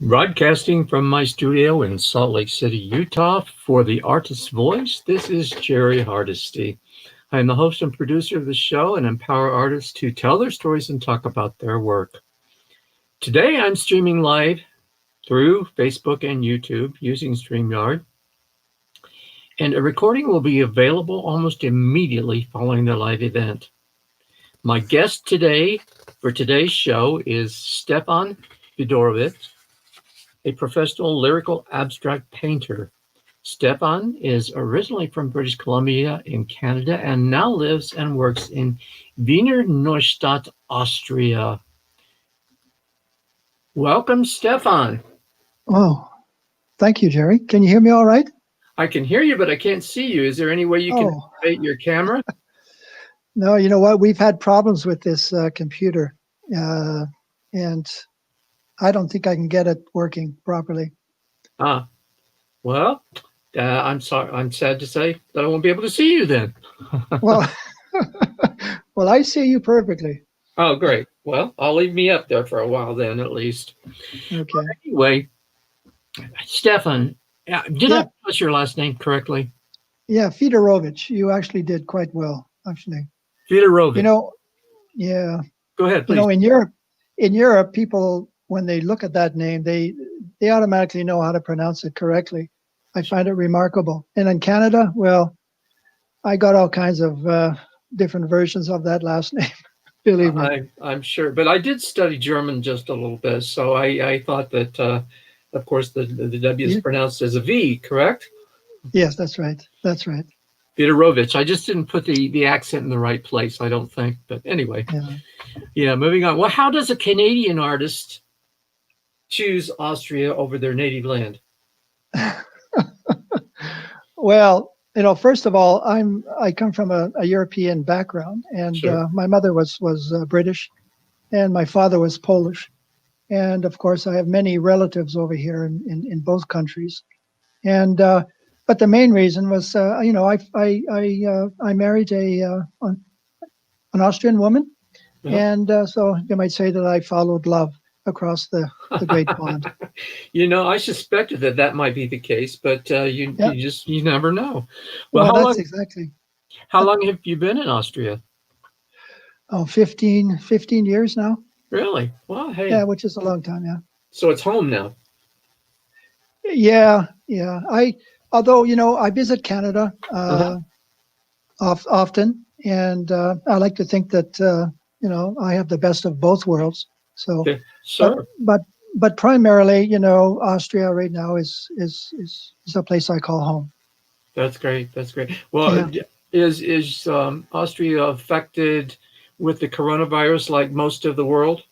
Broadcasting from my studio in Salt Lake City, Utah for The Artist's Voice, this is Jerry Hardesty. I am the host and producer of the show and empower artists to tell their stories and talk about their work. Today I'm streaming live through Facebook and YouTube using StreamYard, and a recording will be available almost immediately following the live event. My guest today for today's show is Stefan Fiedorowicz, a professional lyrical abstract painter. Stefan is originally from British Columbia in Canada and now lives and works in Wiener Neustadt, Austria. Welcome, Stefan. Oh, thank you, Jerry. Can you hear me all right? I can hear you, but I can't see you. Is there any way you can activate your camera? No, you know what? We've had problems with this computer, and I don't think I can get it working properly. Well, I'm sorry. I'm sad to say that I won't be able to see you then. Well, well, I see you perfectly. Oh, great. Well, I'll leave me up there for a while then, at least. Okay. Anyway, Stefan, did I pronounce your last name correctly? Yeah, Fiedorowicz. You actually did quite well, actually. Fiedorowicz. You know, yeah. Go ahead, please. You know, in Europe, people, when they look at that name, they automatically know how to pronounce it correctly. I find it remarkable. And in Canada, well, I got all kinds of different versions of that last name. Believe me. I'm sure, but I did study German just a little bit, so I thought that, of course, the W is pronounced as a V, correct? Yes, that's right. That's right. Fiedorowicz. I just didn't put the accent in the right place, I don't think. But anyway, yeah, moving on. Well, how does a Canadian artist choose Austria over their native land? Well, you know, first of all, I come from a European background, and Sure. My mother was British, and my father was Polish, and of course I have many relatives over here in both countries, and but the main reason was you know, I married an Austrian woman, and so you might say that I followed love across the great pond. You know, I suspected that might be the case, but you never know. Well, Well, exactly. How long have you been in Austria? Oh, 15 years now. Really? Well, hey. Yeah, which is a long time, yeah. So it's home now. Yeah. Although, you know, I visit Canada often, and I like to think that, you know, I have the best of both worlds. So, okay. Sure. But primarily, you know, Austria right now is a place I call home. That's great. That's great. Well, is Austria affected with the coronavirus like most of the world?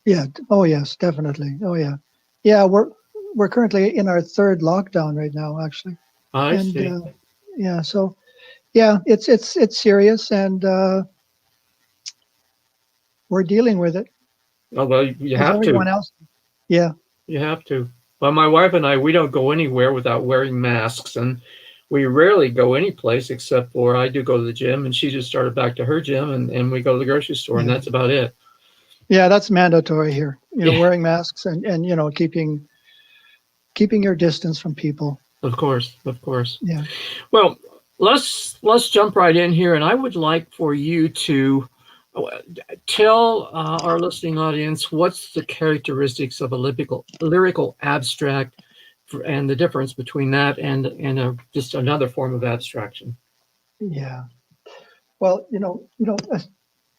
Yeah. Oh, yes, definitely. Oh, yeah. Yeah, we're currently in our third lockdown right now, actually. I see. Yeah. So, yeah, it's serious, and we're dealing with it. Oh, well, you have to. Everyone else. Yeah. You have to. Well, my wife and I, we don't go anywhere without wearing masks, and we rarely go any place except for I do go to the gym, and she just started back to her gym, and we go to the grocery store, and that's about it. Yeah, that's mandatory here. You know, wearing masks and you know, keeping your distance from people. Of course. Yeah. Well, let's jump right in here, and I would like for you to tell our listening audience what's the characteristics of a lyrical abstract, and the difference between that and just another form of abstraction. Yeah. Well,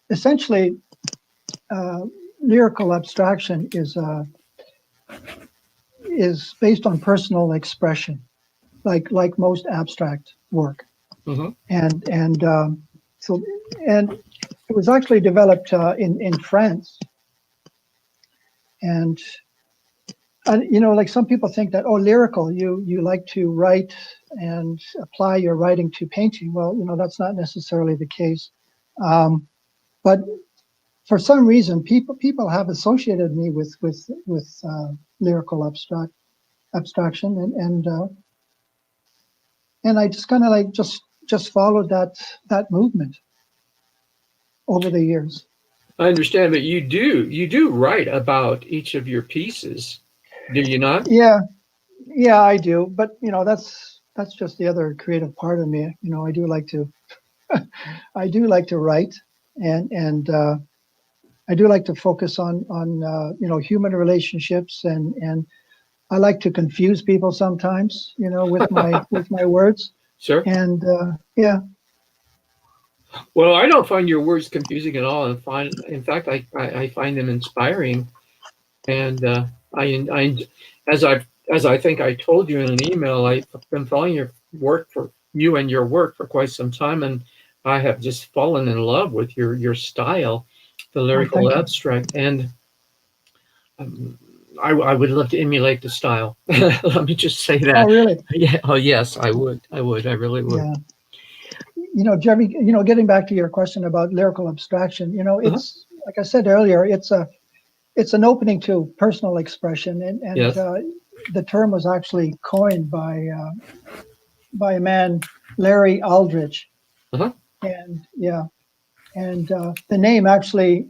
essentially, lyrical abstraction is based on personal expression, like most abstract work. Mm-hmm. So and it was actually developed in France. And like some people think that, oh, lyrical, you like to write and apply your writing to painting. Well, that's not necessarily the case. But for some reason, people have associated me with lyrical abstraction, and I just kind of like just followed that movement over the years. I understand, but you do write about each of your pieces, do you not? Yeah, I do. But that's just the other creative part of me. I do like to I do like to write, and I do like to focus on human relationships, and I like to confuse people sometimes, with my words. Sure. And yeah. Well, I don't find your words confusing at all. In fact, I find them inspiring, and as I think I told you in an email, I've been following your work for quite some time, and I have just fallen in love with your style, the lyrical abstract, and I would love to emulate the style. Let me just say that. Oh, really? Yeah. Oh, yes, I would. I really would. Yeah. Jeremy, getting back to your question about lyrical abstraction, it's like I said earlier, it's an opening to personal expression, and Yes. The term was actually coined by a man, Larry Aldrich. Uh-huh. And the name actually,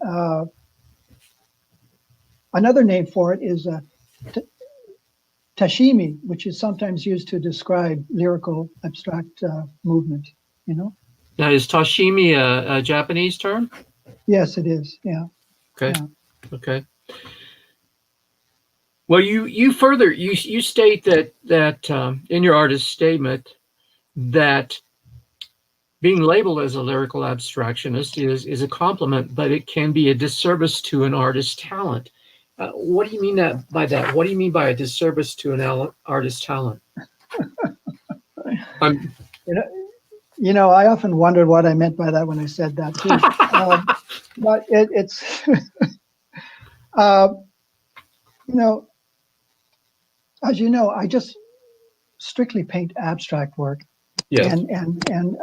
another name for it is tashimi, which is sometimes used to describe lyrical abstract movement. Now, is tashimi a Japanese term? Yes, it is. Yeah. Okay. Yeah. Okay. Well, you further you state that in your artist statement that being labeled as a lyrical abstractionist is a compliment, but it can be a disservice to an artist's talent. What do you mean by that? What do you mean by a disservice to an artist's talent? I often wondered what I meant by that when I said that too. But it's, as you know, I just strictly paint abstract work. Yes. And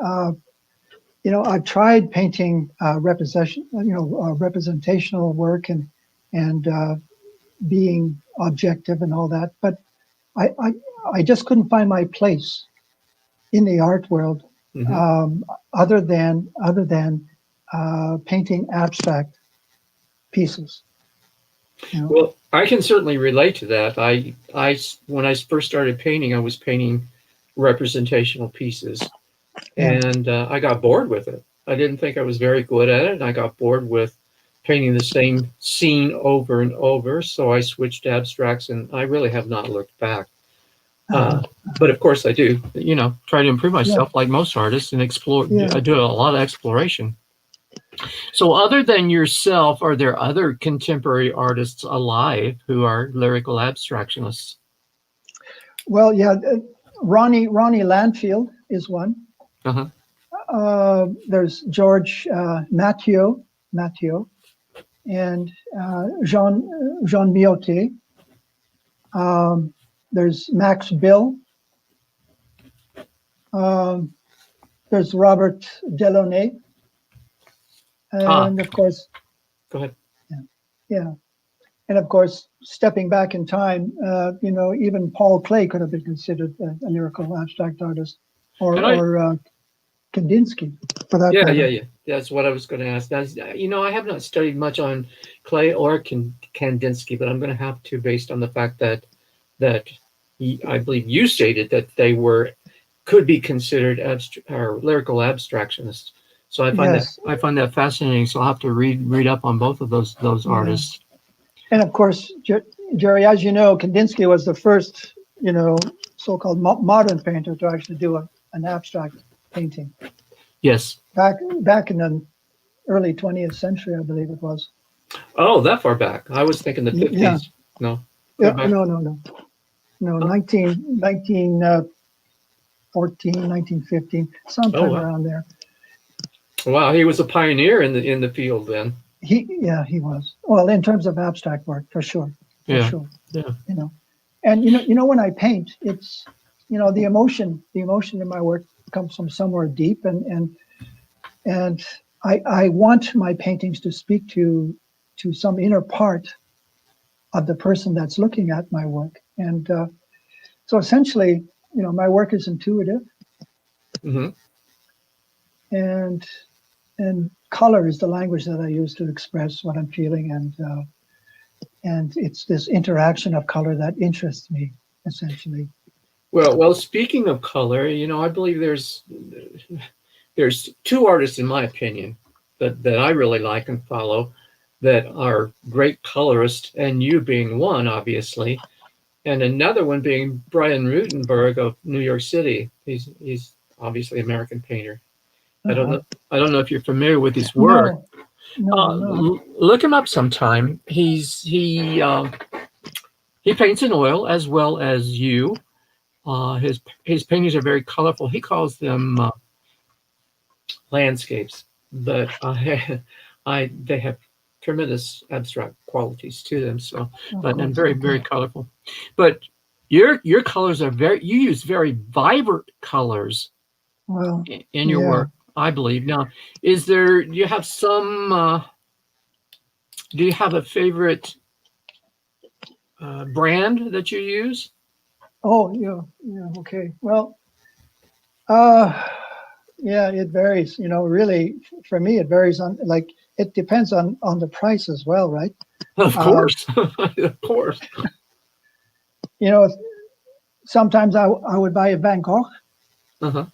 I've tried painting representational work and being objective and all that, but I just couldn't find my place in the art world, other than painting abstract pieces. Well, I can certainly relate to that. I when I first started painting, I was painting representational pieces, and I got bored with it. I didn't think I was very good at it, and I got bored with painting the same scene over and over. So I switched to abstracts, and I really have not looked back. But of course, I do. Try to improve myself like most artists and explore. I do a lot of exploration. So, other than yourself, are there other contemporary artists alive who are lyrical abstractionists? Well, yeah, Ronnie Landfield is one. There's George Mathieu, and Jean Miotet. There's Max Bill. There's Robert Delaunay. And of course, go ahead. Yeah. And of course, stepping back in time, even Paul Klee could have been considered a lyrical abstract artist, or Kandinsky, for that matter. Yeah. That's what I was going to ask. I have not studied much on Klee or Kandinsky, but I'm going to have to, based on the fact that I believe you stated that they were could be considered or lyrical abstractionists. So Yes. I find that fascinating. So I'll have to read up on both of those Yeah. artists. And of course, Jerry, as you know, Kandinsky was the first, so-called modern painter to actually do an abstract painting Yes. back in the early 20th century, I believe it was. Oh, that far back. I was thinking the 50s. Yeah. No. Yeah. No, 1914, 1915, Oh, sometime wow. around there. Wow, he was a pioneer in the field then. He was. Well, in terms of abstract work, for sure. Yeah. You know, and when I paint, it's, the emotion in my work comes from somewhere deep, and I want my paintings to speak to some inner part of the person that's looking at my work. And so essentially, my work is intuitive, Hmm. and color is the language that I use to express what I'm feeling, and it's this interaction of color that interests me, essentially. Well, speaking of color, I believe there's two artists, in my opinion, that I really like and follow that are great colorists, and you being one, obviously, and another one being Brian Rutenberg of New York City. He's obviously an American painter. I don't Uh-huh. know. I don't know if you're familiar with his work. No, I'm not. Look him up sometime. He paints in oil as well as you. His paintings are very colorful. He calls them landscapes, but I they have tremendous abstract qualities to them. So, Of but and course, very okay. colorful. But your colors are you use very vibrant colors Well, in your yeah. work, I believe. Now, do you have do you have a favorite brand that you use? Oh, yeah, okay. Well, uh, yeah, it varies. Really, for me, it varies on, like, it depends on the price as well, right? Of Uh, course, of course. you know, sometimes I would buy a Van Gogh. Uh-huh.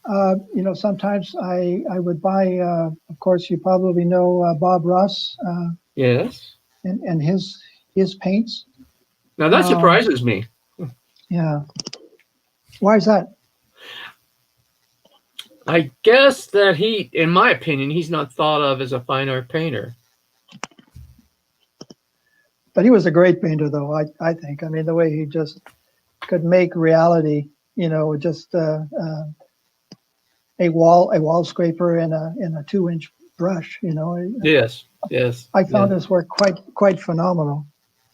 Sometimes I would buy, of course, you probably know Bob Ross, Yes. and his paints. Now that Uh, surprises me. yeah. Why is that? I guess that in my opinion, he's not thought of as a fine art painter. But he was a great painter, though. I think. I mean, the way he just could make reality, just a wall scraper and a 2-inch brush. Yes, yes, I yeah, found his work quite phenomenal,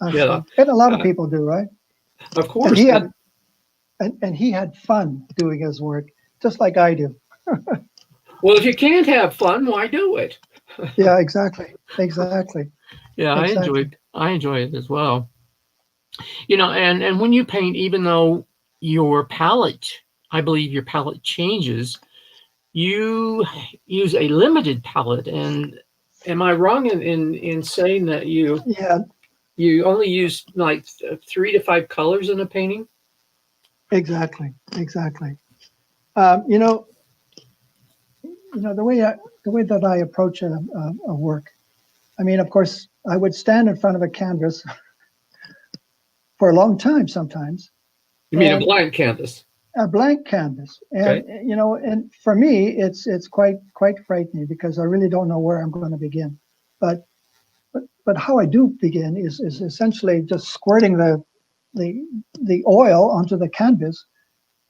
yeah. actually, and a lot of Uh, people do, right? of And course. he had and he had fun doing his work, just like I do. Well, if you can't have fun, why do it? Yeah, exactly, Yeah, exactly. I enjoy it as well. And when you paint, even though your palette, I believe your palette changes, you use a limited palette. And am I wrong in saying that Yeah, you only use like 3 to 5 colors in a painting? exactly. Um, you know, the way that I approach a work. I mean, of course, I would stand in front of a canvas for a long time sometimes, You mean a and blank canvas? a blank canvas, and Okay. and for me, it's quite frightening because I really don't know where I'm going to begin. But but how I do begin is essentially just squirting the the oil onto the canvas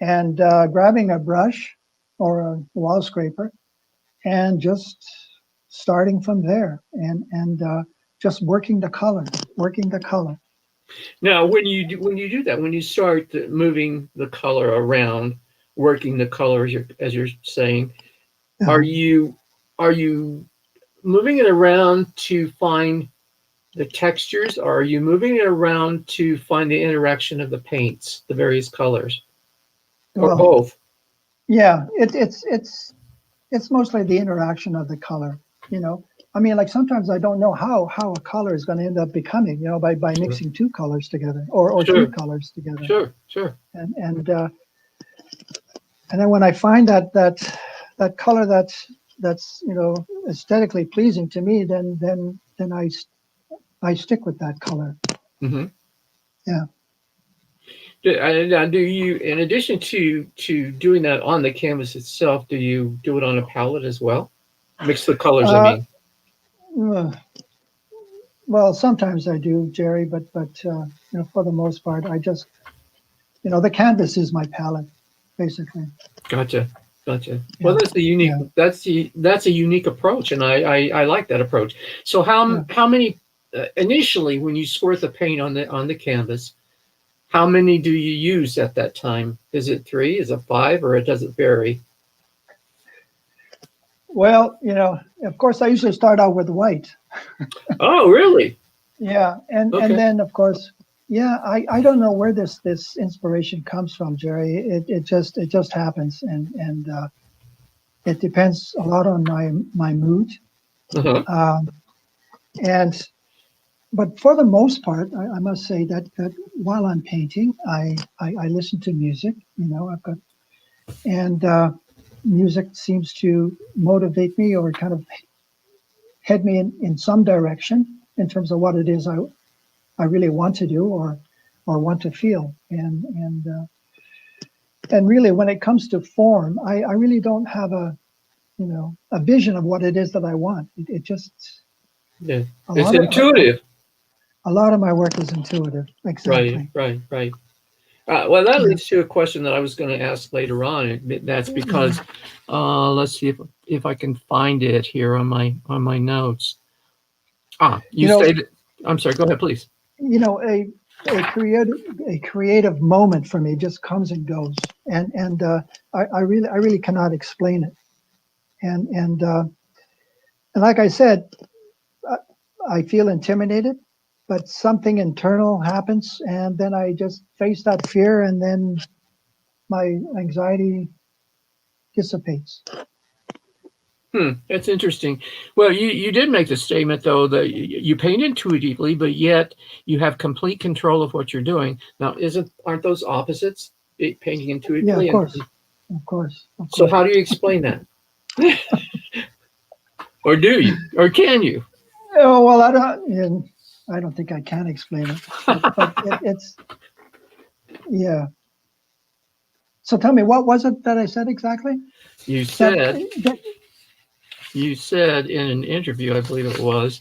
and grabbing a brush or a wall scraper and just starting from there and just working the color. Now, when you do that, when you start moving the color around, working the color as you're saying, are Uh, you are you moving it around to find the textures, or are you moving it around to find the interaction of the paints, the various colors, or well, both? yeah, it's mostly the interaction of the color. I mean, like sometimes I don't know how a color is going to end up becoming. By Sure, mixing two colors together or three sure, colors together, sure, sure. and And then when I find that color that's aesthetically pleasing to me, then I stick with that color. Mm-hmm. Yeah. Now, do you, in addition to doing that on the canvas itself, do you do it on a palette as well? Mix the colors, I Uh, mean. uh, well, sometimes I do, Jerry, but for the most part, I just the canvas is my palette, basically. Gotcha, gotcha. Yeah. Well, that's a unique. Yeah. That's a unique approach, and I like that approach. So Yeah. how many initially when you squirt the paint on the canvas? How many do you use at that time? Is it 3? Is it 5? Or does it vary? Well, of course, I usually start out with white. Oh, really? Yeah, and Okay. then of course, yeah, I don't know where this inspiration comes from, Jerry. It just happens, and it depends a lot on my mood. Uh-huh. And but for the most part, I must say that while I'm painting, I listen to music. I've got and music seems to motivate me or kind of head me in some direction in terms of what it is I really want to do or want to feel. And really, when it comes to form, I really don't have a vision of what it is that I want. It just Yeah. a It's lot of intuitive. a lot of my work is intuitive. Right, Exactly. right, right. Well, that Yeah. leads to a question that I was going to ask later on. That's because, let's see if I can find it here on my notes. You You know, stated. I'm sorry. Go ahead, please. a creative moment for me just comes and goes, and I really cannot explain it. And like I said, I, I feel intimidated, but something internal happens, and then I just face that fear, and then my anxiety dissipates. That's interesting. Well, you did make the statement though that you paint intuitively, but yet you have complete control of what you're doing. Now, aren't those opposites? Painting Yeah, of intuitively, and course, of course, of so course. how do you explain that? Or do you? Or can you? Oh well, I don't think I can explain it, but it's yeah. So tell me, what was it that I said exactly? You That, said that you said in an interview, I believe it was,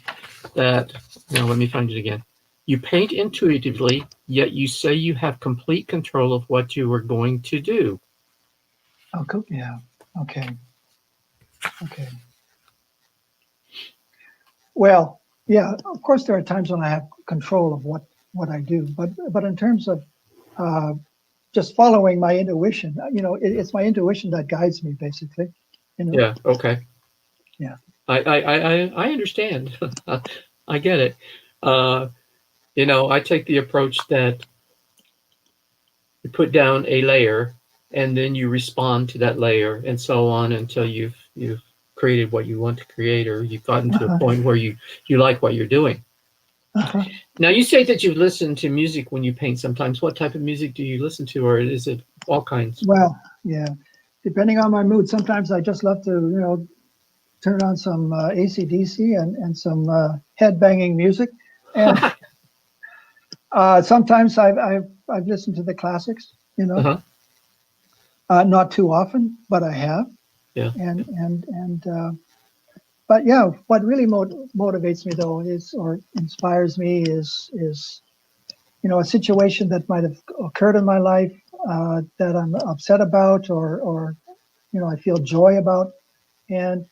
that now let me find it again. You paint intuitively, yet you say you have complete control of what you are going to do. oh, cool. Yeah. Okay. Okay. Well, yeah. Of course, there are times when I have control of what I do, but in terms of uh, just following my intuition, it's my intuition that guides me, basically. Yeah. Okay. Yeah. I understand. I get it. Uh, I take the approach that you put down a layer and then you respond to that layer and so on until you've created what you want to create, or you've gotten to a Uh-huh. point where you like what you're doing. Uh-huh. Now, you say that you listen to music when you paint sometimes. What type of music do you listen to, or is it all kinds? Well, yeah. Depending on my mood, sometimes I just love to, turn on some AC/DC and some head banging music, and sometimes I've listened to the classics. Uh-huh. Not too often, but I have. Yeah. And but yeah, what really motivates me though is or inspires me is a situation that might have occurred in my life that I'm upset about or I feel joy about, and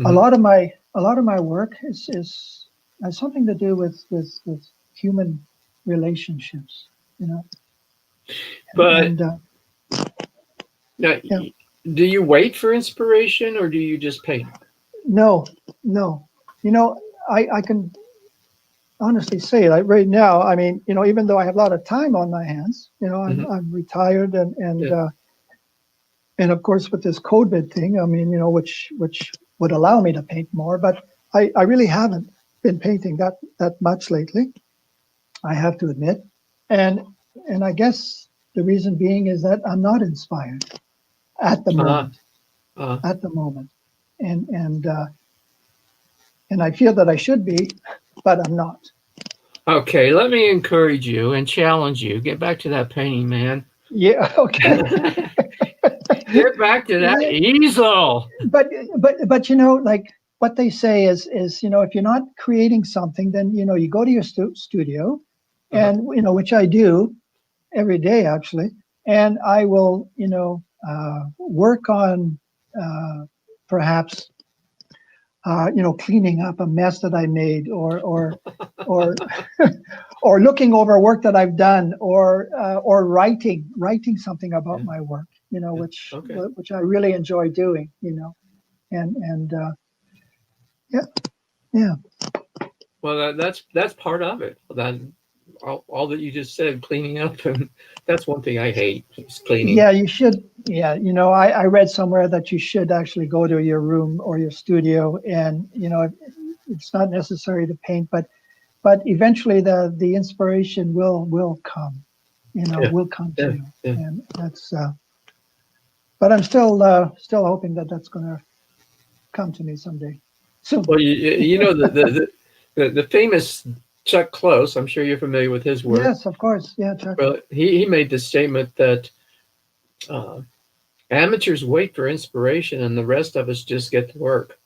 a Mhm. lot of my work is has something to do with human relationships, you know, But and now, yeah, do you wait for inspiration, or do you just paint? no, no, I can honestly say like right now, I mean, even though I have a lot of time on my hands, Hmm. I'm retired Yeah. and of course with this COVID thing, I mean, which would allow me to paint more, but I really haven't been painting that much lately, I have to admit. And and I guess the reason being is that I'm not inspired. at the Uh, moment, uh, at the moment, and and uh, and I feel that I should be, but I'm not. okay, let me encourage you and challenge you. Get back to that painting, man. Yeah, okay. Get back to that Yeah, easel. but like what they say is if you're not creating something, then you go to your studio, Uh-huh. and which I do every day actually, and I will work on perhaps cleaning up a mess that I made, or or looking over work that I've done, or writing something about Yeah, my work, yeah. Okay. which I really enjoy doing, and yeah, yeah, Well, that's part of it. That all that you just said, cleaning up, and that's one thing I hate is cleaning. yeah. You should, yeah. I read somewhere that you should actually go to your room or your studio, and it's not necessary to paint, but eventually the inspiration will come, Yeah, will come to yeah, you, yeah. and that's. But I'm still hoping that that's going to come to me someday, soon. Well, you know the famous Chuck Close. I'm sure you're familiar with his work. Yes, of course. Yeah, Chuck. Well, he made the statement that uh, amateurs wait for inspiration, and the rest of us just get to work.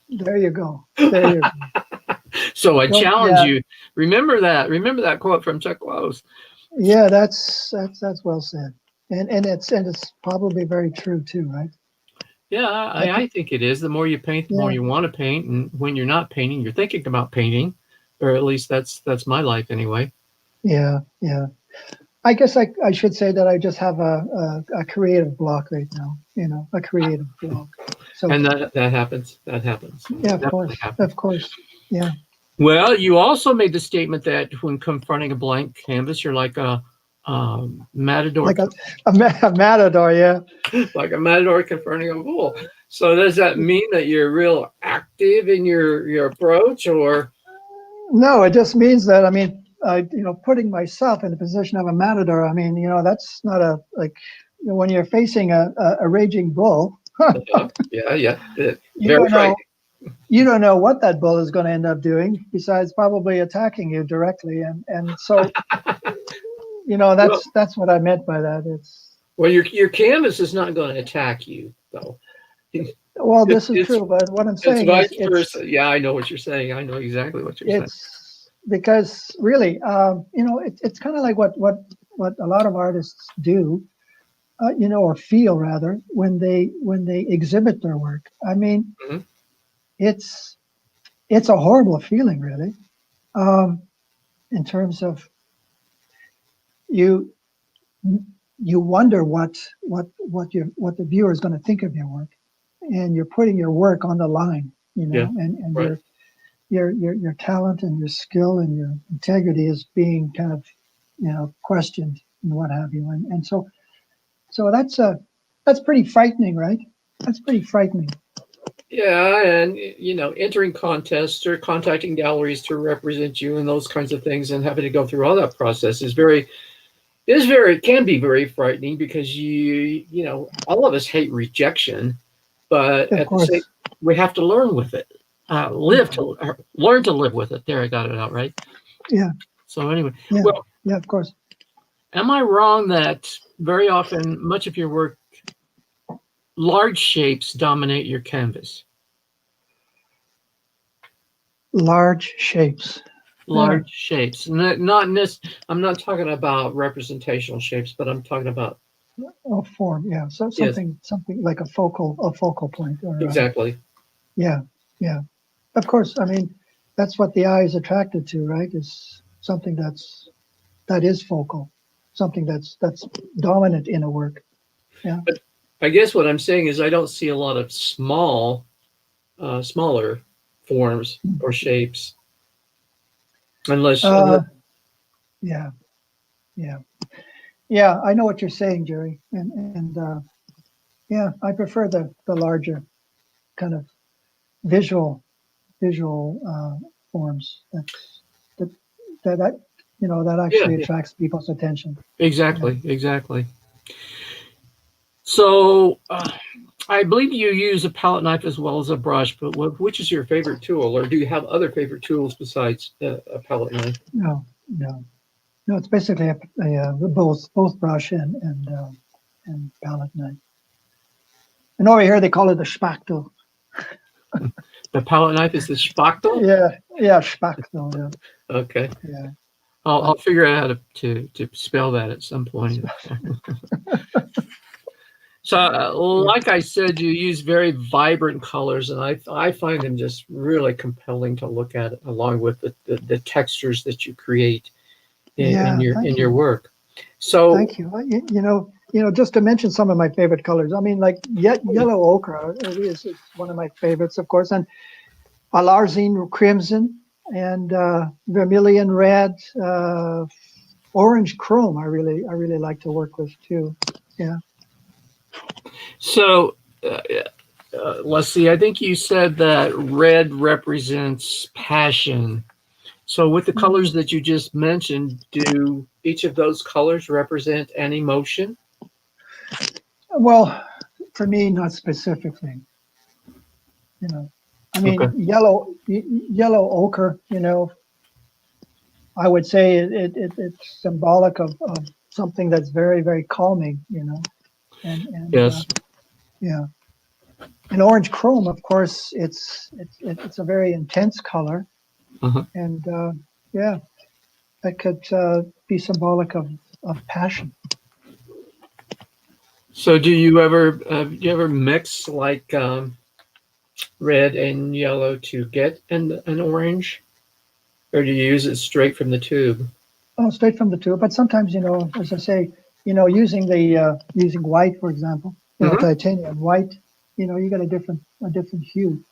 There you go. There you go. So I Don't. challenge Yeah, you. Remember that. Remember that quote from Chuck Close. yeah. That's well said, and it's probably very true too, right? Yeah, I I think. think it is. The more you paint, the more Yeah, you want to paint, and when you're not painting, you're thinking about painting, or at least that's my life anyway. yeah, yeah. I guess I should say that I just have a creative block right now. A creative block. So And that happens. That happens. yeah, of Definitely course, happens. of course. Yeah, Well, you also made the statement that when confronting a blank canvas, you're like a matador, like a matador. Yeah. like a matador confronting a bull. So does that mean that you're real active in your approach, or No, it just means that putting myself in the position of a matador. I mean, that's not a like when you're facing a raging bull. yeah, yeah, you very don't know frightening. you don't know what that bull is going to end up doing besides probably attacking you directly, and so Well, that's what I meant by that. It's well, your canvas is not going to attack you, though. well, It's this is it's true, but what I'm it's saying is vice versa. Yeah, I know what you're saying. I know exactly what you're saying. it's because really, it's kind of like what a lot of artists do, or feel rather, when they exhibit their work. I mean, Mhm. it's it's a horrible feeling, really, um, in terms of you you wonder what the viewer is going to think of your work, and you're putting your work on the line, Yeah, and right. your talent and your skill and your integrity is being kind of questioned and what have you, and so that's pretty frightening, right? That's pretty frightening. Yeah, and entering contests or contacting galleries to represent you and those kinds of things, and having to go through all that process is very can be very frightening because all of us hate rejection, but Of at the same, course. we have to learn with it, Yeah, learn to live with it. There, I got it out right. yeah, So anyway, yeah, well, yeah, of course. am I wrong that very often much of your work, large shapes dominate your canvas? Large shapes. Yeah. Large shapes, I'm not talking about representational shapes, but I'm talking about Oh, form. Yeah. So yes, something like a focal point, or exactly. yeah, yeah. Of course. I mean, that's what the eye is attracted to, right? Is something that is focal, something that's dominant in a work. Yeah. But I guess what I'm saying is I don't see a lot of smaller forms or shapes unless Uh, yeah, yeah, yeah. I know what you're saying, Jerry, and yeah, I prefer the larger kind of visual forms. That that yeah, actually yeah, attracts people's attention. Yeah. exactly. So I believe you use a palette knife as well as a brush, but which is your favorite tool, or do you have other favorite tools besides a palette knife? No, no, no. It's basically both brush and palette knife. And over here they call it a spachtel. The palette knife is the spachtel. Yeah, spachtel. Yeah, Okay, yeah. I'll figure out how to spell that at some point. So, like I said, you use very vibrant colors, and I find them just really compelling to look at, along with the textures that you create Yeah, in thank your you. work. So, Thank you. Just to mention some of my favorite colors. I mean, like yellow ochre is one of my favorites, of course, and Alarzine crimson and vermilion red, orange chrome. I really like to work with too. Yeah. so let's see. I think you said that red represents passion. So, with the colors that you just mentioned, do each of those colors represent an emotion? Well, for me, not specifically. You know, I Okay. mean, yellow ochre. I would say it's symbolic of something that's very, very calming. And Yes. yeah. And orange chrome, of course, it's a very intense color, Uh-huh. and yeah, that could be symbolic of passion. So, do you ever mix like red and yellow to get an orange, or do you use it straight from the tube? Oh, straight from the tube. But sometimes, as I say, using white, for example, Hmm. titanium white, you get a different hue,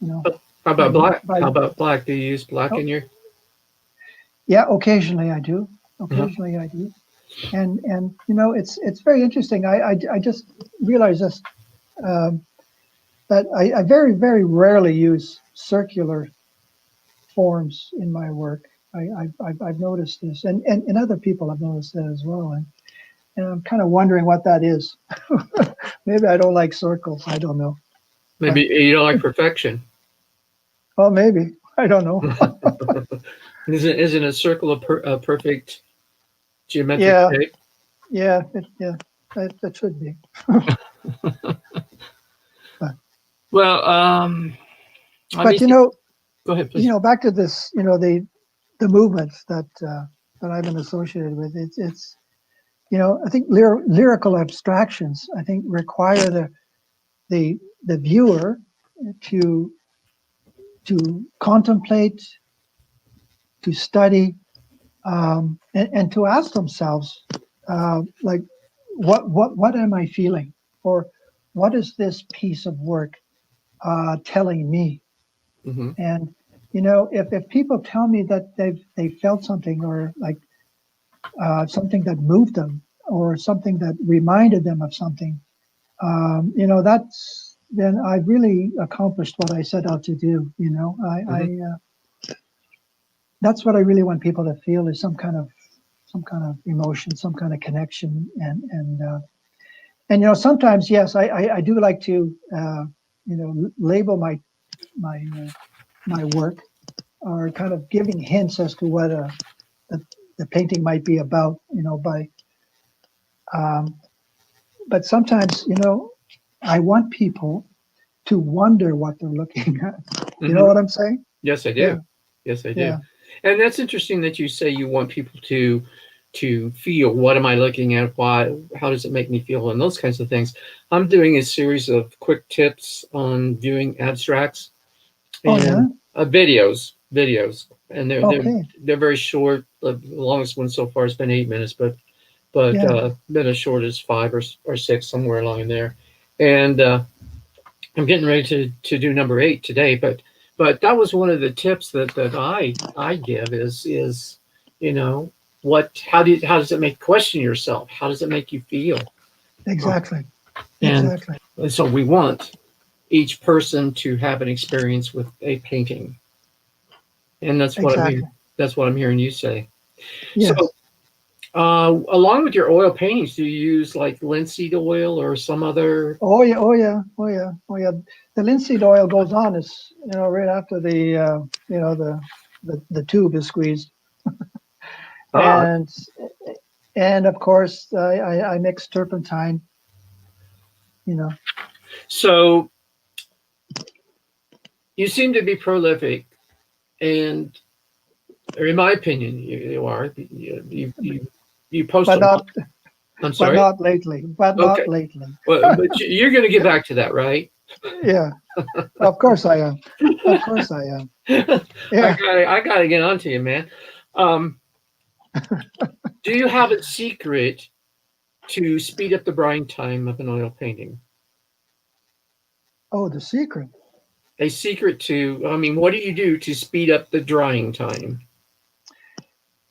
you know, How by about black? by How about black? Do you use black oh, in your? yeah, occasionally I do. Uh-huh. Occasionally I do. And it's very interesting. I just realized this, um, that I very, very rarely use circular forms in my work. I've noticed this, and other people have noticed that as well. And I'm kind of wondering what that is. Maybe I don't like circles. I don't know. Maybe But you don't like perfection. well, maybe I don't know. Isn't a circle a perfect geometric Yeah, shape? yeah, that should be. But Well, let me but see. Go ahead, please. back to this. The movements that I've been associated with. It's I think lyrical abstractions. I think require the viewer to to contemplate, to study, and to ask themselves, like, what am I feeling, or what is this piece of work telling me? Hmm. And if people tell me that they felt something, or like something that moved them, or something that reminded them of something, that's then I've really accomplished what I set out to do. Hmm. That's what I really want people to feel, is some kind of emotion, some kind of connection, and sometimes, yes, I do like to label my my work, or kind of giving hints as to what the painting might be about, by um, but sometimes, I want people to wonder what they're looking at. You know Hmm. what I'm saying? Yes, I Yeah, do. Yes, I do. yeah, And that's interesting that you say you want people to feel, what am I looking at? Why? How does it make me feel? And those kinds of things. I'm doing a series of quick tips on viewing abstracts oh yeah, and videos, and okay, they're very short. The longest one so far has been 8 minutes, but yeah, been as short as five or six, somewhere along in there. And I'm getting ready to do number 8 today, but that was one of the tips that I give is you know how does it make question yourself? How does it make you feel? Uh, exactly, and exactly, so we want each person to have an experience with a painting, and exactly, that's what I'm hearing you say. So yes. Along with your oil paintings, do you use like linseed oil or some other? Oh yeah, oh yeah, oh yeah, oh yeah. The linseed oil goes on is right after the the tube is squeezed, Ah, and of course I mix turpentine. You know. so you seem to be prolific, and or in my opinion, you are. You post a But lot. not I'm sorry. not lately. But Okay. not lately. Well, but you're going to get back to that, right? Yeah, of course I am. Of course I am. Yeah. I gotta get on to you, man. Um, do you have a secret to speed up the drying time of an oil painting? Oh, the secret. A secret to, I mean, what do you do to speed up the drying time?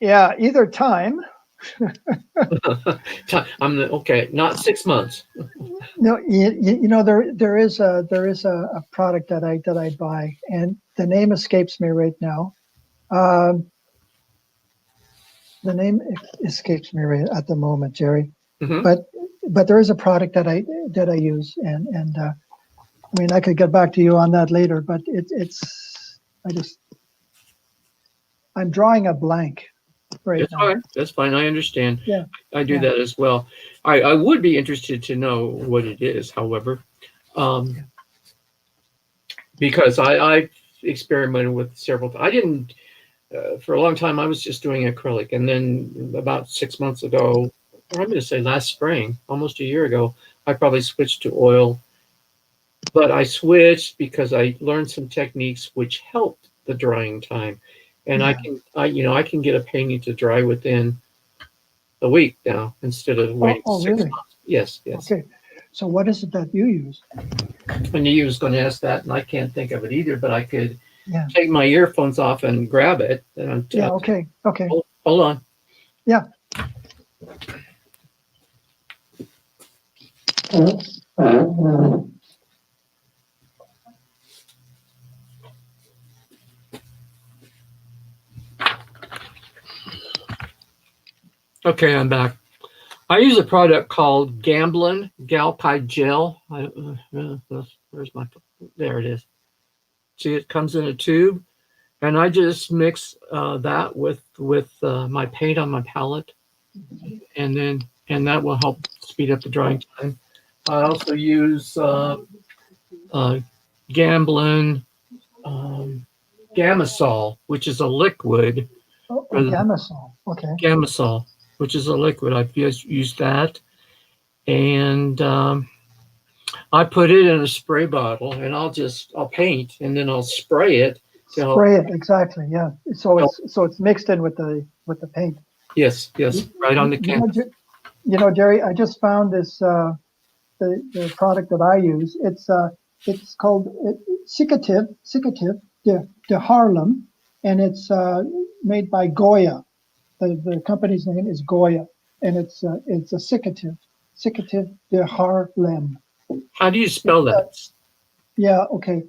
Yeah, either time. Okay, not 6 months. No, there is a product that I buy, and the name escapes me right now. Um, the name escapes me right at the moment, Jerry. Hmm. But there is a product that I use, and I mean I could get back to you on that later. But it's I'm drawing a blank right That's now. fine. That's fine. I understand. Yeah, I do yeah, that as well. I would be interested to know what it is, however, yeah. um, because I experimented with several. I didn't for a long time. I was just doing acrylic, and then about 6 months ago, or I'm going to say last spring, almost a year ago, I probably switched to oil. But I switched because I learned some techniques which helped the drying time, and Yeah. I can get a painting to dry within a week now instead of waiting Oh, six really? months. Yes, yes. Okay. So what is it that you use? I knew you was going to ask that, and I can't think of it either. But I could Yeah. take my earphones off and grab it. And Yeah. Okay. Okay. hold on. Yeah. Okay, I'm back. I use a product called Gamblin Galpide Gel. Where's my? There it is. See, it comes in a tube, and I just mix that with my paint on my palette, and that will help speed up the drying time. I also use uh, Gamblin Gamasol, which is a liquid. Oh, Gamasol. Okay. Gamasol, which is a liquid. I've used that, and I put it in a spray bottle, and I'll paint, and then I'll spray it to help. Spray it exactly. Yeah. So it's mixed in with the paint. Yes, yes, right on the You know, canvas. Jerry, I just found this the product that I use. It's called Cicative de Harlem, and it's made by Goya. The company's name is Goya, and it's a Cicative de Harlem. How do you spell that? Yeah, okay.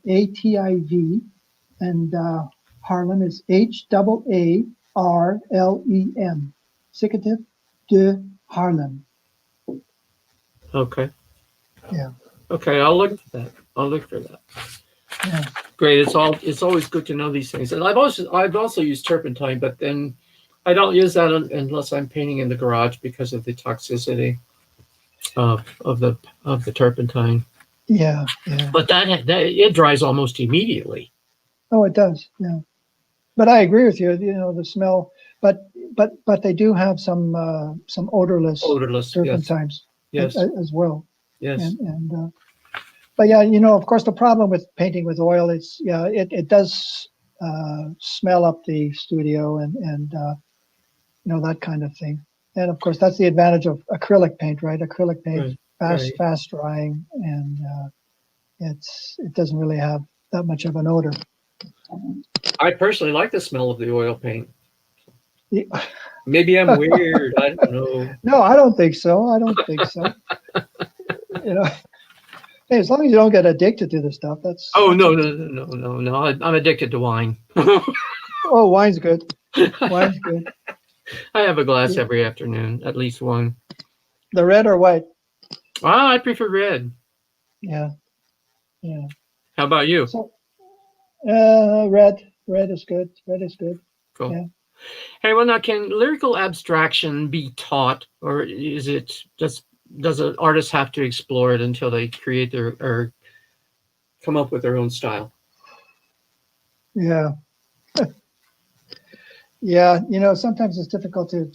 SICCATIV, and Harlem is HAARLEM. Cicative de Harlem. Okay. Yeah, Okay, I'll look for that. I'll look for that. yeah. Great. It's always good to know these things. And I've also used turpentine, but then I don't use that unless I'm painting in the garage because of the toxicity of the turpentine. Yeah, yeah. But that it dries almost immediately. Oh, it does. Yeah. But I agree with you. You know, the smell. But they do have some odorless Odorless. Yes. turpentines Yes. as well. Yes. And but yeah, of course, the problem with painting with oil is it does smell up the studio and that kind of thing. And of course, that's the advantage of acrylic paint, right? Acrylic paint, Right. fast Right. fast drying, and it doesn't really have that much of an odor. I personally like the smell of the oil paint. Yeah. Maybe I'm weird. I don't know. No, I don't think so. I don't think so. Hey, as long as you don't get addicted to the stuff, Oh that's no okay. no no no no no! I'm addicted to wine. Oh, wine's good. Wine's good. I have a glass Yeah. every afternoon, at least one. The red or white? I prefer red. Yeah, yeah. How about you? So, red. Red is good. Red is good. Cool. Yeah. Hey, well, now, can lyrical abstraction be taught, or is it just does an artist have to explore it until they create their or come up with their own style? Yeah. Yeah. Sometimes it's difficult to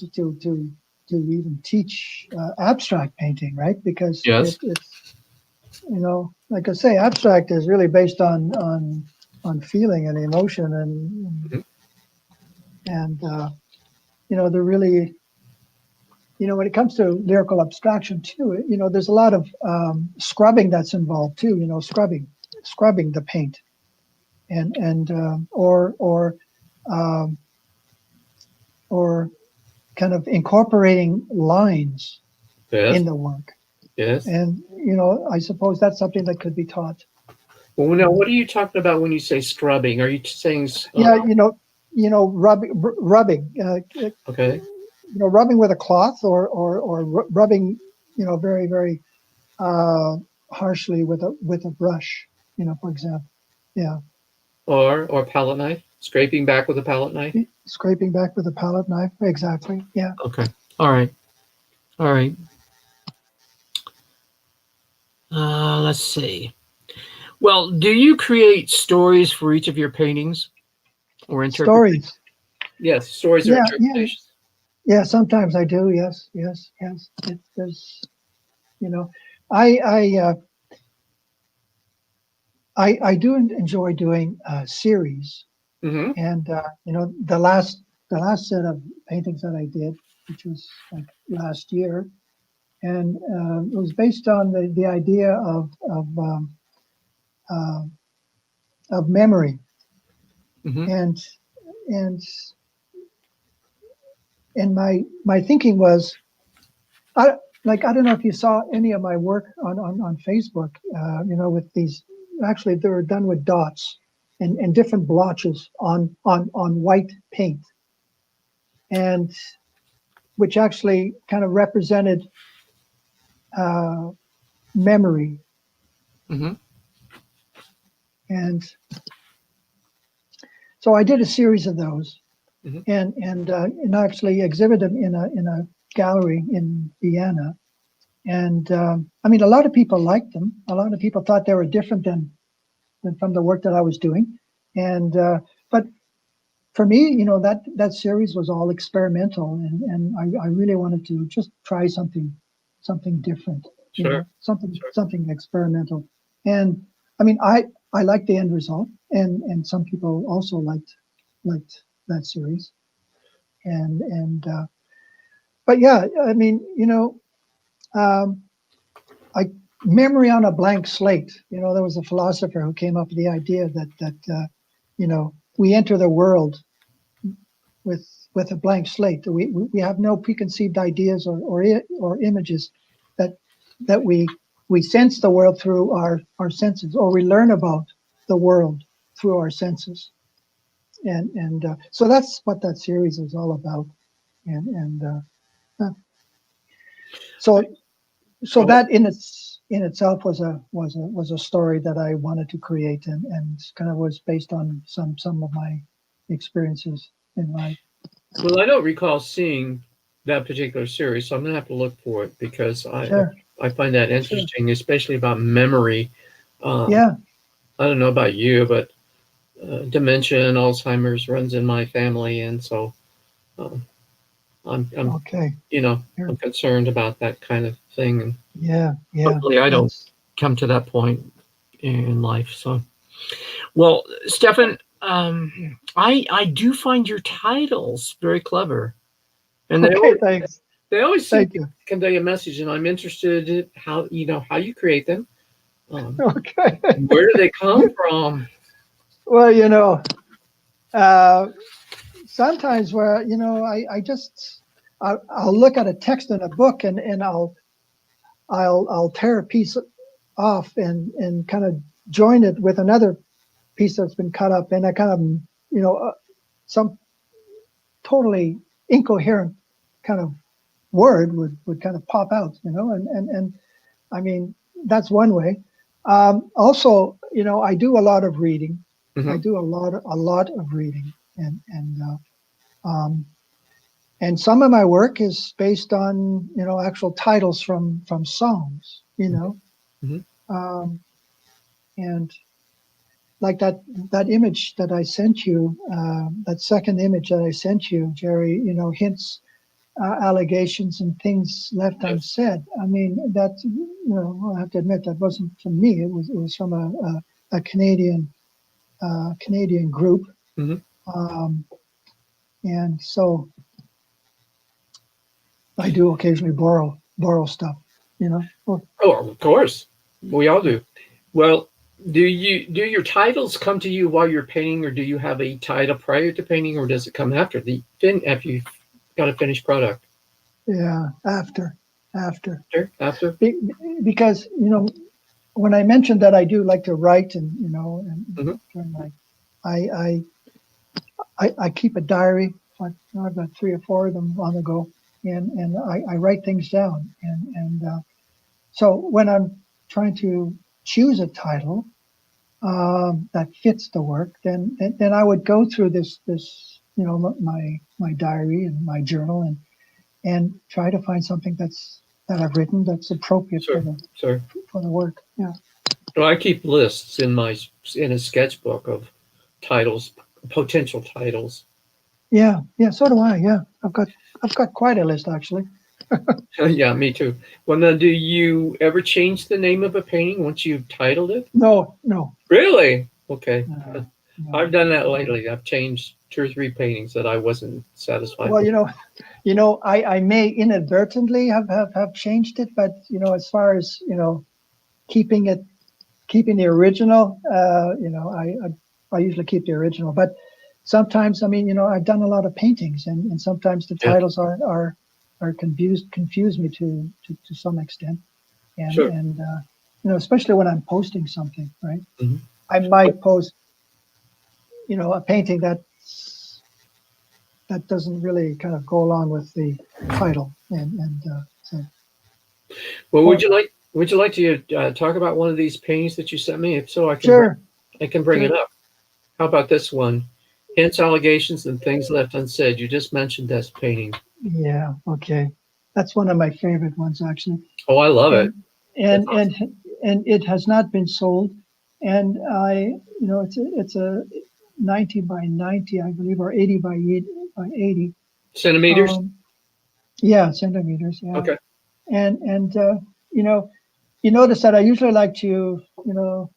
even teach abstract painting, right? Because Yes. it's like I say, abstract is really based on feeling and emotion Mhm. and they're really when it comes to lyrical abstraction too, there's a lot of scrubbing that's involved too. Scrubbing the paint and or kind of incorporating lines Yes. in the work. Yes. And I suppose that's something that could be taught. Well, now, what are you talking about when you say scrubbing? Are you saying Yeah, rubbing. okay? Rubbing with a cloth or rubbing, very, very harshly with a brush, for example. Yeah. Or palette knife, scraping back with a palette knife. Scraping back with a palette knife. Exactly. Yeah. Okay. All right. All right. Let's see. Well, do you create stories for each of your paintings or interpretation? Stories. Yes, stories or Yeah. Yeah. interpretations. Yeah. Sometimes I do. Yes. Yes. Yes. There's, you know, I, I, uh, I do enjoy doing series, Mm-hmm. and the last set of paintings that I did, which was like last year, and it was based on the idea uh, of memory, Mm-hmm. and and and my thinking was, I don't know if you saw any of my work on Facebook, with these, actually they were done with dots and different blotches on white paint, and which actually kind of represented uh, memory. Mm-hmm. And so I did a series of those, Mm-hmm. and actually exhibited them in a gallery in Vienna. And I mean, a lot of people liked them. A lot of people thought they were different than from the work that I was doing. And but for me, that series was all experimental, and I really wanted to just try something different, Sure. Sure. something experimental. And I mean, I liked the end result, and some people also liked that series. And but yeah, I mean, um, I memory on a blank slate. There was a philosopher who came up with the idea that we enter the world with a blank slate. We have no preconceived ideas or images that we sense the world through our senses, or we learn about the world through our senses. And so that's what that series is all about. And so Well, that in itself was a story that I wanted to create, and kind of was based on some of my experiences in life. well, I don't recall seeing that particular series, so I'm gonna have to look for it because Sure, I find that sure. interesting, especially about memory. Um, Yeah. I don't know about you, but dementia and Alzheimer's runs in my family, and so um, I'm Okay. I'm Sure. concerned about that kind of thing, and Yeah. Yeah. hopefully I don't That's come to that point in life. So, well, Stefan, I do find your titles very clever, and okay. Thanks. they always seem Thank to you. convey a message, and I'm interested in how you create them. Um, Okay. where do they come from? Well, uh, sometimes where I just I'll look at a text in a book, and I'll tear a piece off and kind of join it with another piece that's been cut up, and I kind of some totally incoherent kind of word would kind of pop out, and I mean, that's one way. Also, I do a lot of reading. I Hmm. do a lot of reading, um, and some of my work is based on actual titles from songs, Hmm. um, and like that image that I sent you, that second image that I sent you, Jerry, hints, allegations and things left Yes. unsaid. I mean, that, I have to admit that wasn't from me. It was from a Canadian group, Hmm. um, and so I do occasionally borrow stuff. Well, Oh, of course, we all do. Well, do your titles come to you while you're painting, or do you have a title prior to painting, or does it come after you've got a finished product? yeah, after, After. Be, because when I mentioned that I do like to write, and Hmm. during my, I I keep a diary. I've got 3 or 4 of them on the go, and I write things down. And so when I'm trying to choose a title that fits the work, then I would go through this my diary and my journal, and try to find something that I've written that's appropriate Sure, sure. for the work. Yeah. Well, I keep lists in a sketchbook of titles, potential titles. Yeah, yeah, so do I. Yeah, I've got quite a list actually. Yeah, me too. Well, now, do you ever change the name of a painting once you've titled it? No, no, Really? Okay. I've no. done that lately. I've changed 2 or 3 paintings that I wasn't satisfied Well, with. I may inadvertently have changed it, but as far as keeping it keeping the original, I usually keep the original. But sometimes, I mean, I've done a lot of paintings, and sometimes the Yeah, titles are confuse me to some extent, and sure. and especially when I'm posting something, right? Mhm. I might post a painting that doesn't really kind of go along with the title, and so Well, or would you like to talk about one of these paintings that you sent me? If so, sure, I can bring it sure, up. How about this one? Hints, allegations, and things left unsaid. You just mentioned this painting. yeah, okay, that's one of my favorite ones actually, Oh, I love it. and That's and awesome. and and it has not been sold, and it's a 90 by 90, I believe, or 80 by 80. Centimeters. um yeah, centimeters, yeah. Okay. And you know you notice that I usually like to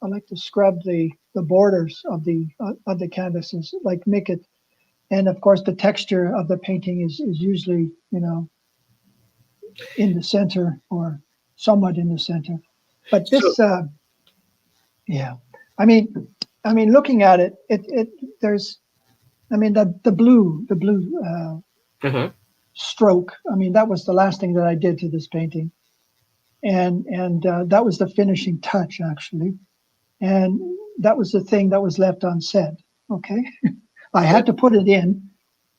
I like to scrub the borders of the canvases, like make it. And of course the texture of the painting is usually in the center, or somewhat in the center. But So, this, yeah, I mean, looking at it, there's, I mean, the blue uh-huh. stroke. I mean, that was the last thing that I did to this painting, and that was the finishing touch actually, and that was the thing that was left unsaid. Okay, I Yeah, had to put it in,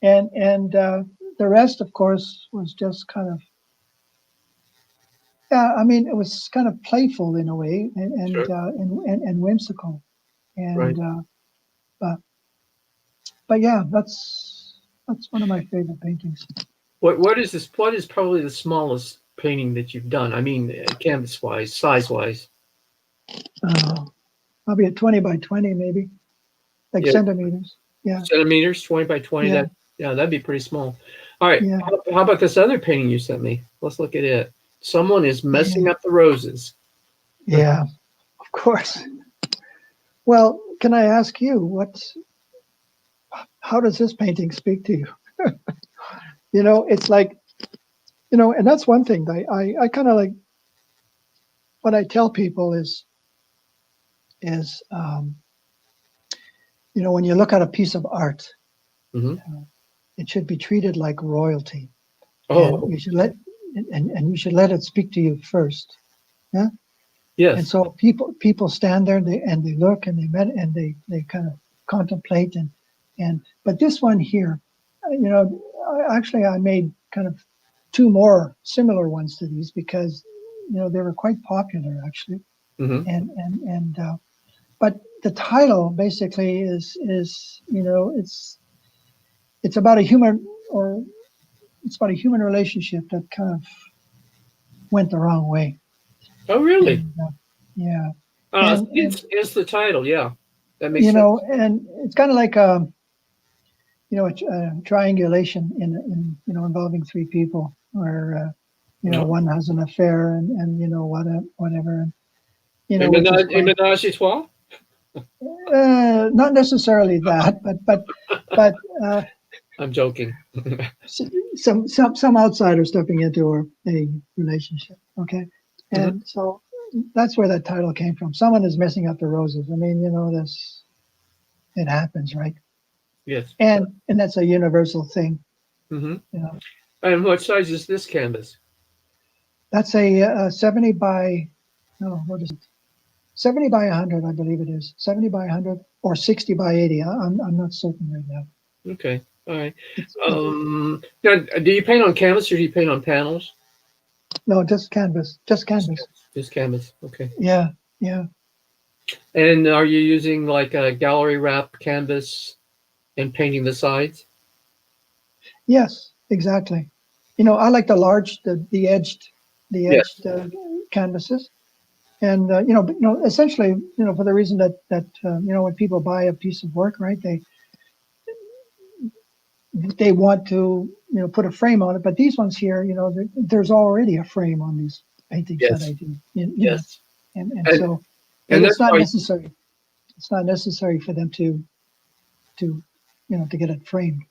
and the rest, of course, was just kind of. Yeah, I mean, it was kind of playful in a way, sure. and whimsical, and Right. but but yeah, that's one of my favorite paintings. What is this? What is probably the smallest painting that you've done? I mean, canvas wise, size wise. Uh, Probably a 20 by 20, maybe, like Yeah, centimeters. Yeah, centimeters, 20 by 20. yeah, Yeah, that'd be pretty small. All right. yeah, How about this other painting you sent me? Let's look at it. Someone is yeah, messing up the roses. yeah. Of course. Well, can I ask you how does this painting speak to you? It's like and that's one thing that I kind of like. What I tell people is when you look at a piece of art, Hmm. uh, it should be treated like royalty, and Oh, you should let you should let it speak to you first. Yeah. And yes. so people stand there, and they look, and they kind of contemplate, and but this one here, I made kind of two more similar ones to these because, they were quite popular actually. Hmm. And but the title basically is it's about a human or it's about a human relationship that kind of went the wrong way. Oh, really? And yeah, and It's the title. Yeah, that makes sense. and it's kind of like a triangulation involving three people where No. one has an affair and whatever and which is Et quite ménage à trois? not necessarily that but I'm joking. some outsider stepping into a relationship, okay, Hmm. and so that's where that title came from. Someone is messing up the roses. I mean, this it happens, right? Yes. And that's a universal thing. Hmm. You know, And what size is this canvas? that's a 70 by no, what is it? 70 by 100, I believe it is. 70 by 100 or 60 by 80. I'm not certain right now. Okay. All right. Yeah. Now, do you paint on canvas or do you paint on panels? No, just canvas. Just canvas. Just canvas. Okay. Yeah, yeah. And are you using like a gallery wrap canvas and painting the sides? Yes, exactly. I like the large, the edged, the Yes. edged canvases, and essentially, for the reason that when people buy a piece of work, right, they want to put a frame on it. But these ones here, there's already a frame on these paintings that Yes. I do. Yes. And And so and it's that's not why. necessary. It's not necessary for them to get it framed.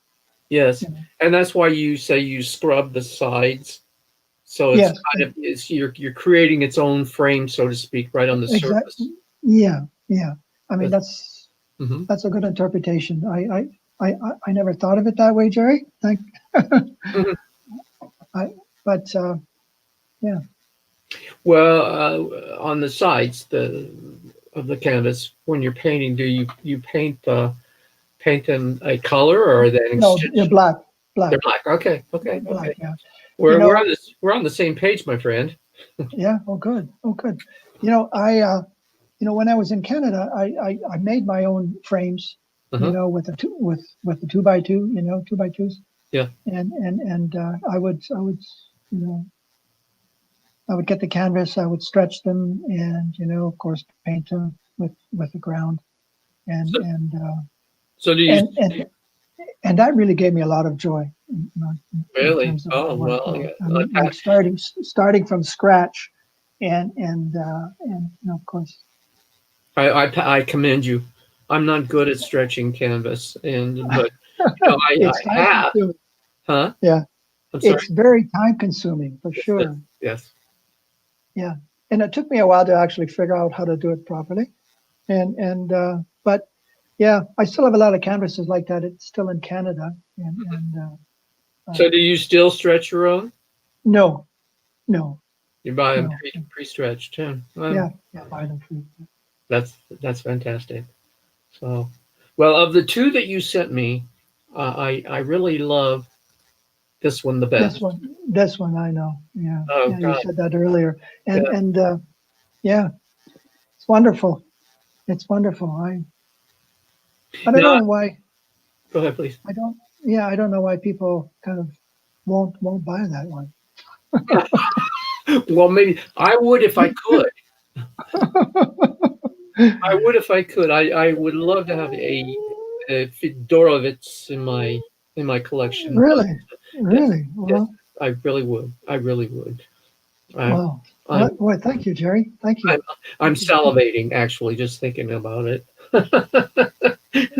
Yes. You know. And that's why you say you scrub the sides. So it's Yes, kind of it's you're creating its own frame, so to speak, right on the exactly. surface. Yeah, yeah. I mean, That's, that's hmm. that's a good interpretation. I never thought of it that way, Jerry. Thank. Hmm. I, but yeah. Well, on the sides of the canvas, when you're painting, do you paint them a color or are they an No, they're extension? black, They're black, black. Okay, okay, black. okay. Yeah. You We're on know. this. We're on the same page, my friend. Yeah. Oh, good. Oh, good. I when I was in Canada, I made my own frames. Uh-huh. With the 2x2. 2x2s. Yeah. And I would get the canvas, I would stretch them, and of course, paint them with the ground, and So, and so do you and and and that really gave me a lot of joy, in really? terms of my Oh work. well, yeah. I mean, like starting from scratch, and of course, I commend you. I'm not good at stretching canvas, but it's I time have. consuming. Huh? Yeah, I'm sorry. it's very time consuming for Yes, yes, sure. yes. Yeah, and it took me a while to actually figure out how to do it properly. But yeah, I still have a lot of canvases like that. It's still in Canada, So do you still stretch your own? no, no, You buy them no. pre-stretched too. Well, Yeah, yeah, buy them free. that's fantastic. So, well, of the two that you sent me, I really love this one the best. This one, I know. Yeah, Oh yeah, you God, said that earlier, yeah. and yeah, it's wonderful. It's wonderful. I don't Now, know why. go ahead, please. I don't. Yeah, I don't know why people kind of won't buy that one. Well, maybe I would if I could. I would if I could. I would love to have a Fiedorowicz in my collection. But Really, yes, really. yes, Well, I really would. I really would. I, wow. I'm Boy, thank you, Jerry. Thank you. I'm Thank you. salivating actually just thinking about it.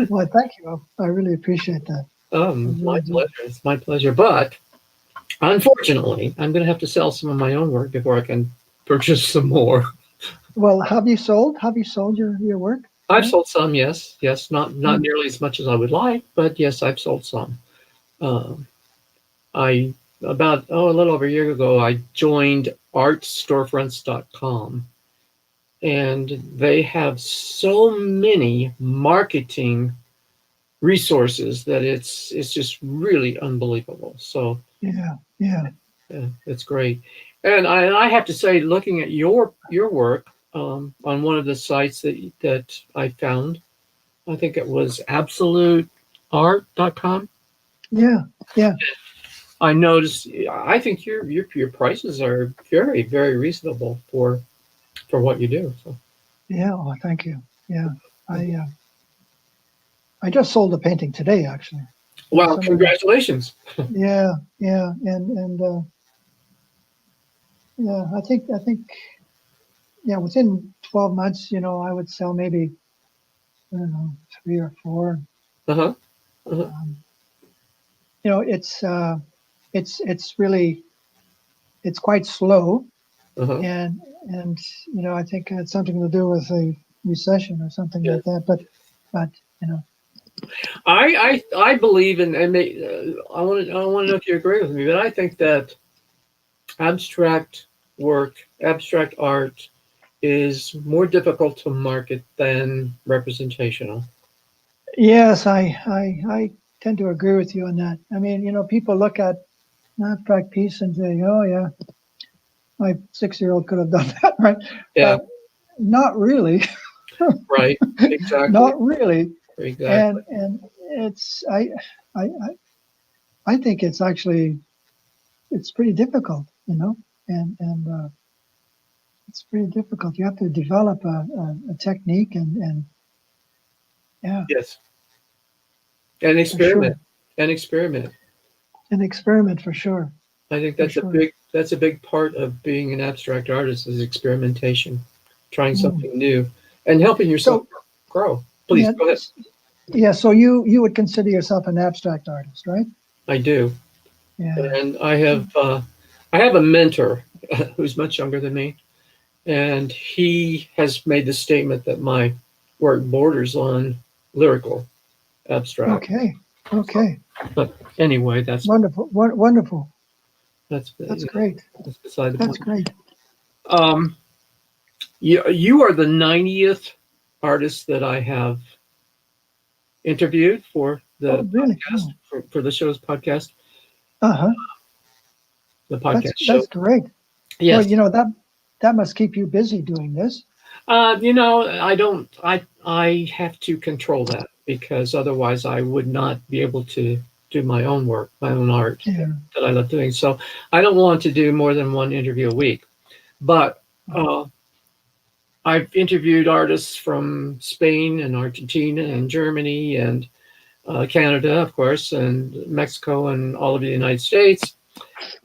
Well, thank you. I really appreciate that. I My really do. pleasure. It's my pleasure. But unfortunately, I'm going to have to sell some of my own work before I can purchase some more. Well, have you sold? Have you sold your work? I've Yeah. sold some, yes, yes, not Hmm. nearly as much as I would like, but yes, I've sold some. Um, I about a little over a year ago, I joined artstorefronts.com, and they have so many marketing resources that it's just really unbelievable. So Yeah, yeah, yeah, it's great. And I have to say, looking at your work on one of the sites that I found, I think it was absoluteart.com. yeah, yeah, I noticed. I think your prices are very very reasonable for what you do. So yeah. Oh, thank you. Yeah, I I just sold a painting today, actually. wow, Somebody. congratulations. Yeah, yeah, and yeah. I think yeah. Within 12 months, I would sell maybe, I don't know, three or four. Uh-huh. Uh-huh. Um, it's really it's quite slow, Uh-huh. and I think it's something to do with the recession or something Yeah. like that. But you know, I believe in and I want to know if you agree with me, but I think that abstract abstract art is more difficult to market than representational. yes, I tend to agree with you on that. I mean, people look at an abstract piece and say, oh yeah, my 6-year-old could have done that, right? Yeah, But not really, right. Exactly. not really. Exactly. And it's I I I think it's actually it's pretty difficult, and it's pretty difficult. You have to develop a technique and yeah, Yes. And for experiment. sure, And experiment. an experiment for sure, I think for sure. that's a big part of being an abstract artist is experimentation, trying Mm. something new and helping yourself So grow. Please yeah, go ahead. yeah. So you would consider yourself an abstract artist, right? I do. Yeah. And I have a mentor who's much younger than me, and he has made the statement that my work borders on lyrical abstract. Okay. So, Okay. but anyway, Wonderful. Wonderful. that's That's you know, great. that's beside the That's point. great. Um, you are the 90th artist that I have interviewed for the Oh, really? podcast Oh. for the show's podcast, Uh-huh. the That's podcast show. that's great. Well, Yes. that must keep you busy doing this. I don't. I have to control that because otherwise I would not be able to do my own work, my own art Yeah. that I love doing. So I don't want to do more than one interview a week. But uh, I've interviewed artists from Spain and Argentina and Germany and Canada, of course, and Mexico and all of the United States.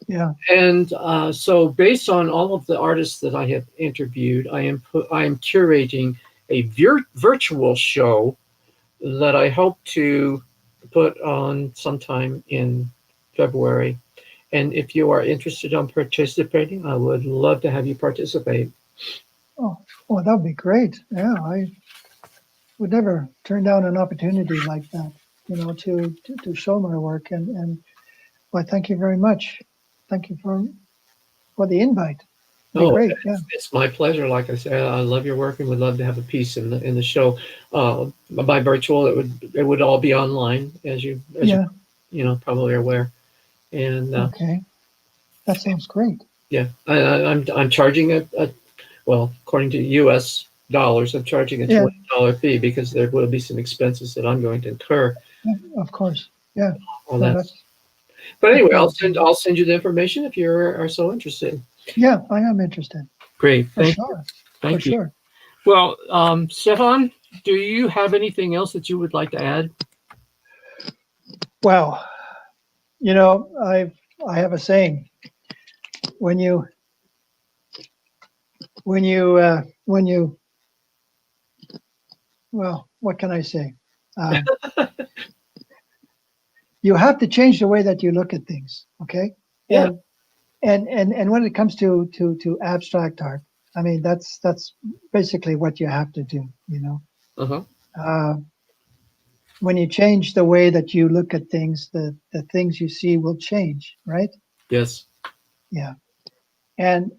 Yeah. And so, based on all of the artists that I have interviewed, I am curating a virtual show that I hope to put on sometime in February. And if you are interested in participating, I would love to have you participate. Oh, well, that would be great. Yeah, I would never turn down an opportunity like that, to show my work. And well, thank you very much. Thank you for the invite. Be Oh, great. Yeah. it's my pleasure. Like I said, I love your work and would love to have a piece in the show. By virtual, it would all be online, as you Yeah. probably are aware. And Okay. That sounds great. yeah, I'm charging well, according to U.S. dollars, I'm charging a Yeah. $20 fee because there will be some expenses that I'm going to incur. Yeah. Of course. Yeah. All No, that. But that's anyway, great. I'll send you the information if you are so interested. Yeah, I am interested Great, for sure. For thank you. sure. Well, Stefan, do you have anything else that you would like to add? Well, I have a saying when you when you well, what can I say? Um, you have to change the way that you look at things. Okay. Yeah. And when it comes to abstract art, I mean that's basically what you have to do. Uh-huh. Uh, when you change the way that you look at things, the things you see will change, right? Yes. Yeah. And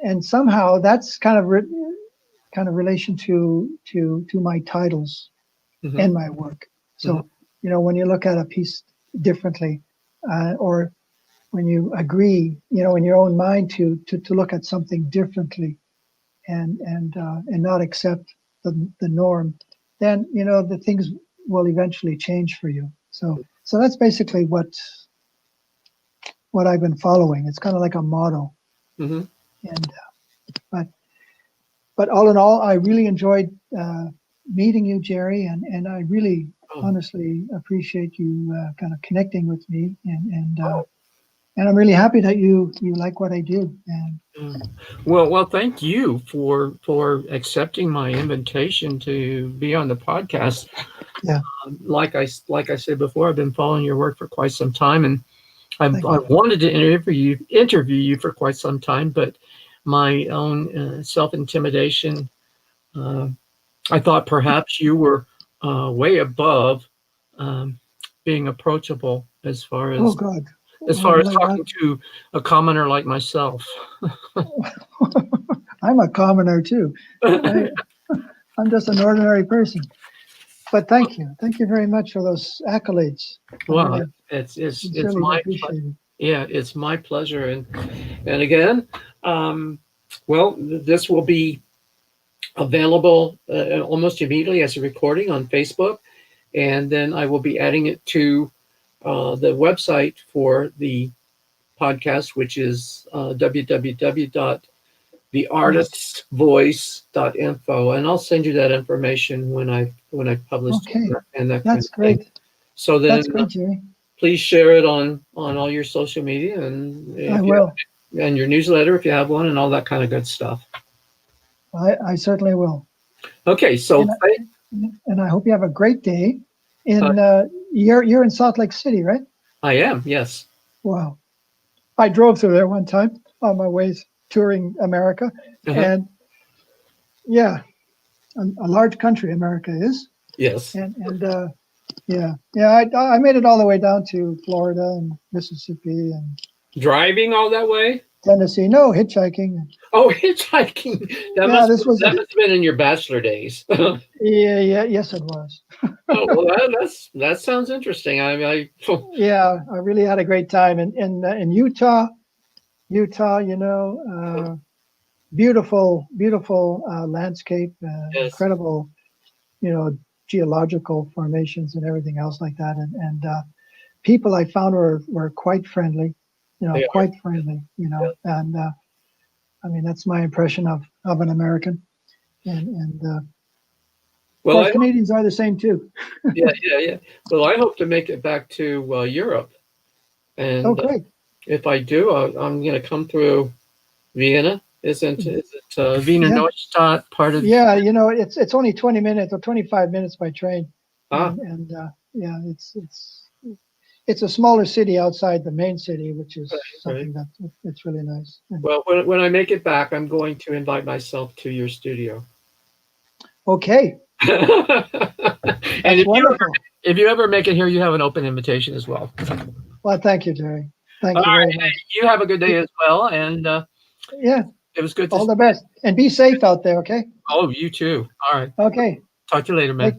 and somehow that's kind of relation to my titles Hmm. and my work. So, when you look at a piece differently, or when you agree, in your own mind to look at something differently, and not accept the norm, then the things will eventually change for you. So that's basically what I've been following. It's kind of like a motto. Mm-hmm. And but all in all, I really enjoyed meeting you, Jerry, and I really honestly appreciate you kind of connecting with me, and I'm really happy that you like what I do. And Well, thank you for accepting my invitation to be on the podcast. Yeah. Like I said before, I've been following your work for quite some time, and Thank I you. wanted to interview you for quite some time, but my own self-intimidation, I thought perhaps you were way above being approachable as far Oh as God. talking to a commoner like myself. I'm a commoner too. I'm just an ordinary person. But thank you very much for those accolades. I Well, really it's sincerely appreciate it. yeah, it's my pleasure, and again, well, this will be available almost immediately as a recording on Facebook, and then I will be adding it to the website for the podcast, which is www.theartistsvoice.info, and I'll send you that information when I publish Okay, and that kind that's of thing. great. So then, That's great, Jerry. please share it on all your social media and I will. And your newsletter if you have one, and all that kind of good stuff. I certainly will. Okay, so And I hope you have a great day. You're in Salt Lake City, right? I am, yes. Wow. I drove through there one time on my way touring America, and yeah, a large country America is. Yes. And yeah, I made it all the way down to Florida and Mississippi and Driving all that way? Tennessee. No, hitchhiking. Oh, hitchhiking. That must have been in your bachelor days. Yes, it was. Oh, well, that sounds interesting. Yeah, I really had a great time in Utah. Beautiful landscape, Yes. incredible, geological formations and everything else like that. And people I found were quite friendly, quite friendly, and I mean, that's my impression of an American. And of course, Canadians are the same too. Yeah. Well, I hope to make it back to Europe. And great. If I do, I'm going to come through Vienna. Is it Wiener Neustadt part of? Yeah, it's only 20 minutes or 25 minutes by train. And yeah, it's a smaller city outside the main city, which is something that it's really nice. Well, when I make it back, I'm going to invite myself to your studio. Okay. And if you ever make it here, you have an open invitation as well. Well, thank you, Jerry. Thank you very much. You have a good day as well. And yeah, it was good. All the best. And be safe out there, okay? Oh, you too. All right. Okay. Talk to you later, man.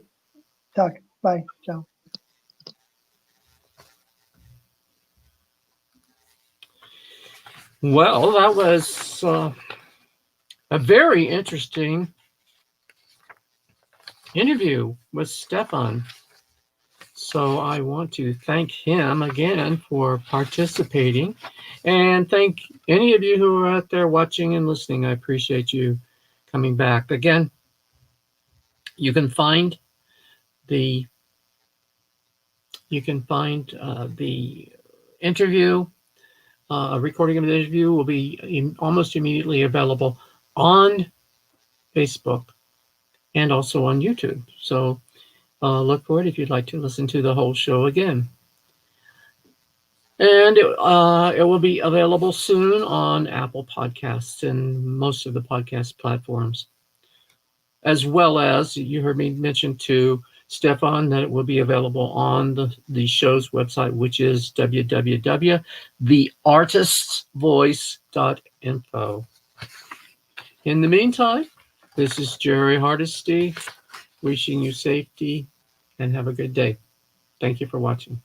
Talk. Bye. Ciao. Well, that was a very interesting interview with Stefan. So I want to thank him again for participating, and thank any of you who are out there watching and listening. I appreciate you coming back. Again, you can find the interview. A recording of the interview will be almost immediately available on Facebook and also on YouTube. So look for it if you'd like to listen to the whole show again. And it will be available soon on Apple Podcasts and most of the podcast platforms. As well as, you heard me mention to Stefan that it will be available on the show's website, which is www.theartistsvoice.info. In the meantime, this is Jerry Hardesty wishing you safety and have a good day. Thank you for watching.